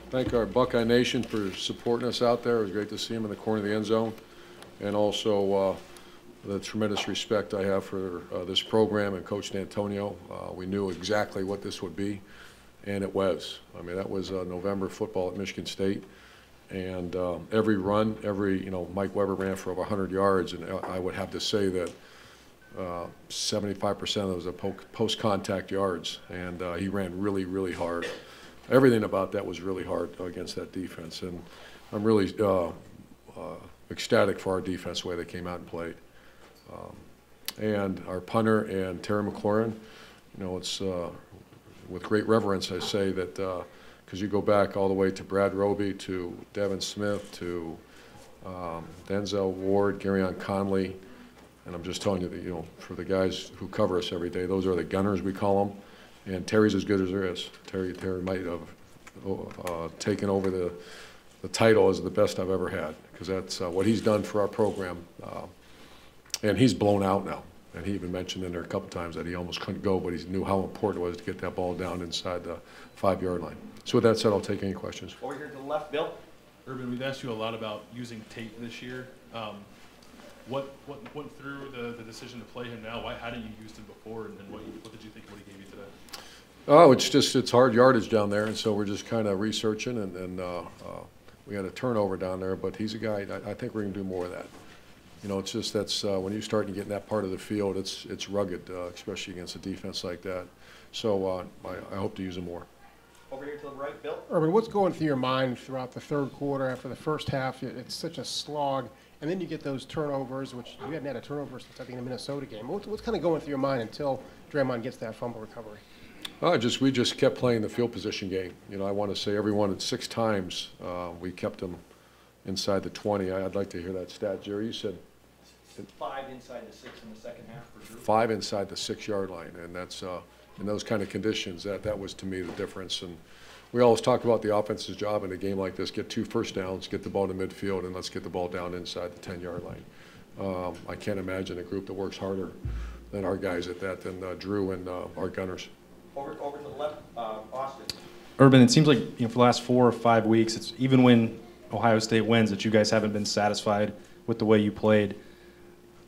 thank our Buckeye Nation for supporting us out there. It was great to see them in the corner of the end zone. And also the tremendous respect I have for this program and Coach D'Antonio. We knew exactly what this would be, and it was. I mean, that was November football at Michigan State. And every run, Mike Weber ran for over 100 yards, and I would have to say that 75% of those are post-contact yards, and he ran really, really hard. Everything about that was really hard against that defense, and I'm really ecstatic for our defense, the way they came out and played. And our punter and Terry McLaurin, it's with great reverence I say that because you go back all the way to Brad Roby, to Devin Smith, to Denzel Ward, Garyon Conley, and I'm just telling you that, for the guys who cover us every day, those are the gunners, we call them. And Terry's as good as there is. Terry might have taken over the title as the best I've ever had, because that's what he's done for our program. And he's blown out now. And he even mentioned in there a couple times that he almost couldn't go, but he knew how important it was to get that ball down inside the 5-yard line. So with that said, I'll take any questions. Over here to the left, Bill. Urban, we've asked you a lot about using Tate this year. What went through the decision to play him now? Why hadn't you used him before, and what did you think of what he gave you today? Oh, it's hard yardage down there, and so we're just kind of researching, and we had a turnover down there, but he's a guy, I think we're going to do more of that. It's just that's when you start to get in that part of the field, it's rugged, especially against a defense like that. So I hope to use him more. Over here to the right, Bill. Urban, what's going through your mind throughout the third quarter after the first half? It's such a slog, and then you get those turnovers, which you hadn't had a turnover since I think the Minnesota game. What's kind of going through your mind until Draymond gets that fumble recovery? We just kept playing the field position game. I want to say everyone 6 times we kept them inside the 20. I'd like to hear that stat, Jerry. You said 5 inside the 6 in the second half for Drew. 5 inside the 6-yard line, and that's in those kind of conditions. That was to me the difference. And we always talk about the offense's job in a game like this: get 2 first downs, get the ball to midfield, and let's get the ball down inside the 10-yard line. I can't imagine a group that works harder than our guys at that than Drew and our gunners. Over to the left, Austin. Urban, it seems like for the last 4 or 5 weeks, it's even when Ohio State wins that you guys haven't been satisfied with the way you played.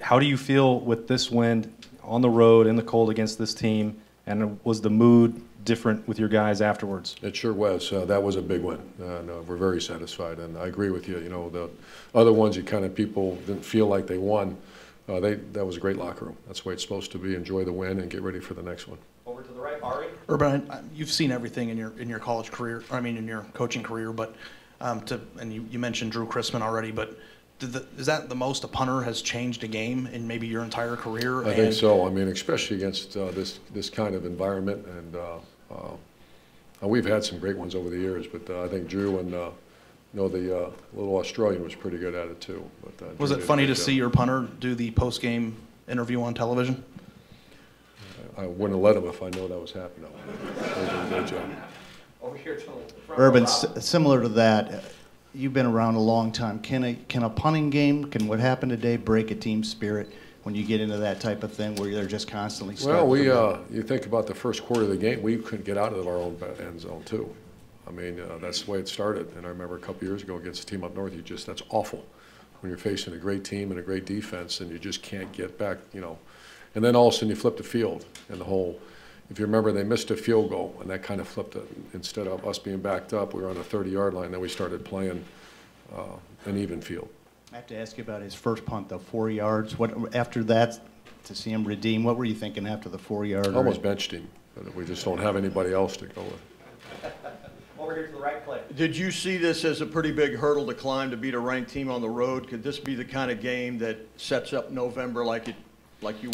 How do you feel with this win on the road in the cold against this team, and was the mood different with your guys afterwards? It sure was. That was a big win, and we're very satisfied. And I agree with you. The other ones, people didn't feel like they won. That was a great locker room. That's the way it's supposed to be. Enjoy the win and get ready for the next one. Over to the right, Ari. Urban, you've seen everything in your college career. In your coaching career, but and you mentioned Drew Chrisman already, but. Is that the most a punter has changed a game in maybe your entire career? I think so. especially against this kind of environment, and we've had some great ones over the years. But I think Drew and the little Australian was pretty good at it too. But was it funny to see your punter do the post-game interview on television? I wouldn't have let him if I know that was happening. They did a great job. Over here to the front. Urban, similar to that. You've been around a long time. Can a punting game, can what happened today break a team spirit when you get into that type of thing where they're just constantly starting? Well, you think about the first quarter of the game, we couldn't get out of our own end zone too. That's the way it started. And I remember a couple years ago against a team up north, that's awful when you're facing a great team and a great defense and you just can't get back, And then all of a sudden you flip the field and if you remember, they missed a field goal, and that kind of flipped it. Instead of us being backed up, we were on a 30-yard line. Then we started playing an even field. I have to ask you about his first punt, though, 4 yards. After that, to see him redeem, what were you thinking after the 4-yard? Almost benched him, but we just don't have anybody else to go with. Over here to the right, Clay. Did you see this as a pretty big hurdle to climb to beat a ranked team on the road? Could this be the kind of game that sets up November like you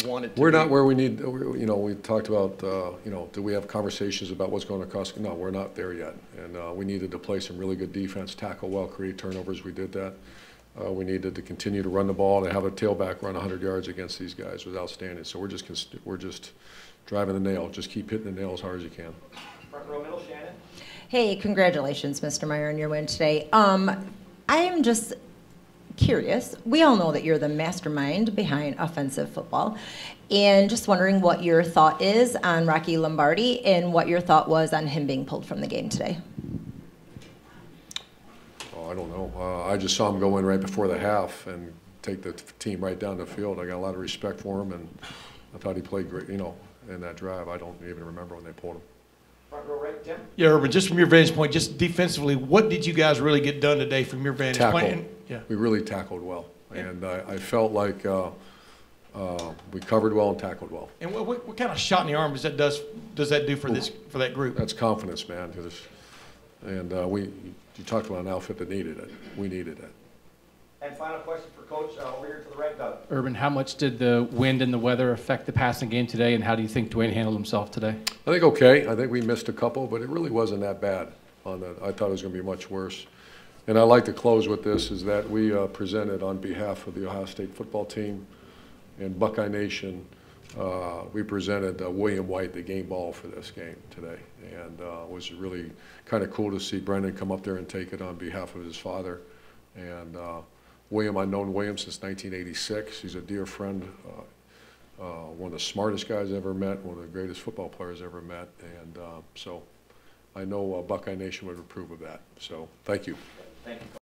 want it to We're be? not where we need, we talked about, do we have conversations about what's going to cost? No, we're not there yet. And we needed to play some really good defense, tackle well, create turnovers. We did that. We needed to continue to run the ball. To have a tailback run 100 yards against these guys was outstanding. So we're just driving the nail. Just keep hitting the nail as hard as you can. Front row middle, Shannon. Hey, congratulations, Mr. Meyer, on your win today. I am just curious. We all know that you're the mastermind behind offensive football, and just wondering what your thought is on Rocky Lombardi and what your thought was on him being pulled from the game today. I don't know. I just saw him go in right before the half and take the team right down the field. I got a lot of respect for him, and I thought he played great, you know, in that drive. I don't even remember when they pulled him. Front row right, Tim? Yeah, Urban, just from your vantage point, just defensively, what did you guys really get done today from your vantage point? Tackle. And- Yeah. We really tackled well, and I felt like we covered well and tackled well. And what kind of shot in the arm does that do for that group? That's confidence, man. And you talked about an outfit that needed it. We needed it. And final question for Coach, over here to the right, Doug. Urban, how much did the wind and the weather affect the passing game today, and how do you think Dwayne handled himself today? I think okay. I think we missed a couple, but it really wasn't that bad. I thought it was going to be much worse. And I'd like to close with this, is that we presented on behalf of the Ohio State football team and Buckeye Nation, we presented William White the game ball for this game today. And it was really kind of cool to see Brendan come up there and take it on behalf of his father. And William, I've known William since 1986. He's a dear friend, one of the smartest guys I ever met, one of the greatest football players I ever met. And so I know Buckeye Nation would approve of that. So thank you. Thank you.